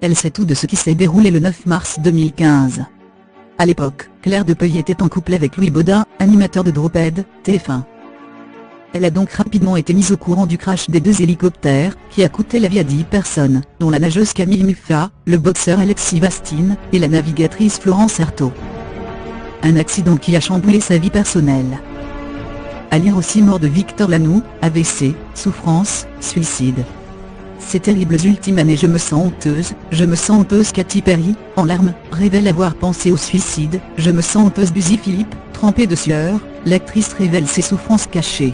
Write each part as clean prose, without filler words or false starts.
elle sait tout de ce qui s'est déroulé le 9 mars 2015. À l'époque, Claire Depeuil était en couple avec Louis Baudin, animateur de Droped, TF1. Elle a donc rapidement été mise au courant du crash des 2 hélicoptères, qui a coûté la vie à 10 personnes, dont la nageuse Camille Muffat, le boxeur Alexis Vastine, et la navigatrice Florence Erthaud. Un accident qui a chamboulé sa vie personnelle. À lire aussi mort de Victor Lanoux, AVC, souffrance, suicide. Ces terribles ultimes années je me sens honteuse Katy Perry, en larmes, révèle avoir pensé au suicide, je me sens honteuse Buzy Philippe, trempée de sueur, l'actrice révèle ses souffrances cachées.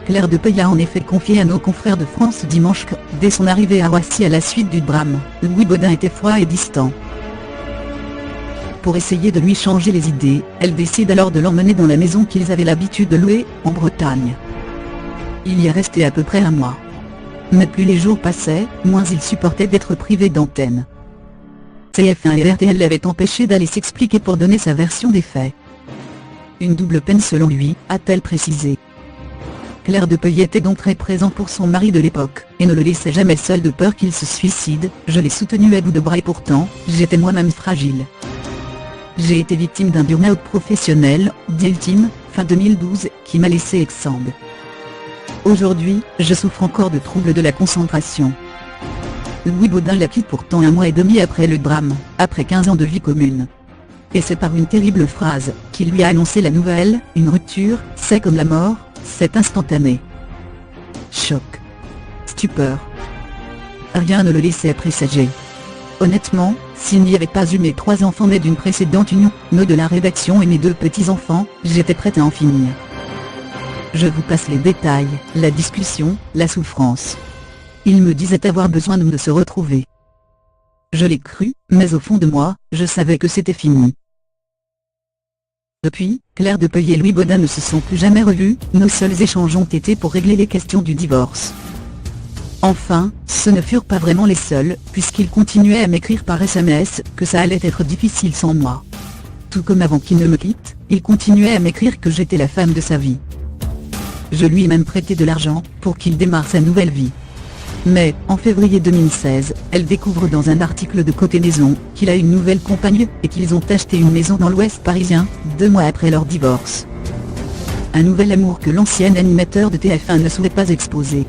Claire Depeuil a en effet confié à nos confrères de France Dimanche que, dès son arrivée à Roissy à la suite du drame, Louis Baudin était froid et distant. Pour essayer de lui changer les idées, elle décide alors de l'emmener dans la maison qu'ils avaient l'habitude de louer, en Bretagne. Il y est resté à peu près un mois. Mais plus les jours passaient, moins il supportait d'être privé d'antenne. TF1 et RTL l'avaient empêché d'aller s'expliquer pour donner sa version des faits. Une double peine selon lui, a-t-elle précisé. Claire Depeuil était donc très présent pour son mari de l'époque, et ne le laissait jamais seul de peur qu'il se suicide, je l'ai soutenu à bout de bras et pourtant, j'étais moi-même fragile. J'ai été victime d'un burn-out professionnel, dit-il, fin 2012, qui m'a laissé exsangue. Aujourd'hui, je souffre encore de troubles de la concentration. Louis Baudin la quitte pourtant 1 mois et demi après le drame, après 15 ans de vie commune. Et c'est par une terrible phrase, qu'il lui a annoncé la nouvelle, une rupture, c'est comme la mort, c'est instantané. Choc. Stupeur. Rien ne le laissait présager. Honnêtement, s'il n'y avait pas eu mes 3 enfants nés d'une précédente union, nœud de la rédaction et mes 2 petits-enfants, j'étais prête à en finir. Je vous passe les détails, la discussion, la souffrance. Il me disait avoir besoin de se retrouver. Je l'ai cru, mais au fond de moi, je savais que c'était fini. Depuis, Claire Depeuil et Louis Baudin ne se sont plus jamais revus, nos seuls échanges ont été pour régler les questions du divorce. Enfin, ce ne furent pas vraiment les seuls, puisqu'il continuait à m'écrire par SMS que ça allait être difficile sans moi. Tout comme avant qu'il ne me quitte, il continuait à m'écrire que j'étais la femme de sa vie. Je lui ai même prêté de l'argent, pour qu'il démarre sa nouvelle vie. Mais, en février 2016, elle découvre dans un article de Côté Maison, qu'il a une nouvelle compagne, et qu'ils ont acheté une maison dans l'Ouest parisien, 2 mois après leur divorce. Un nouvel amour que l'ancien animateur de TF1 ne souhaitait pas exposer.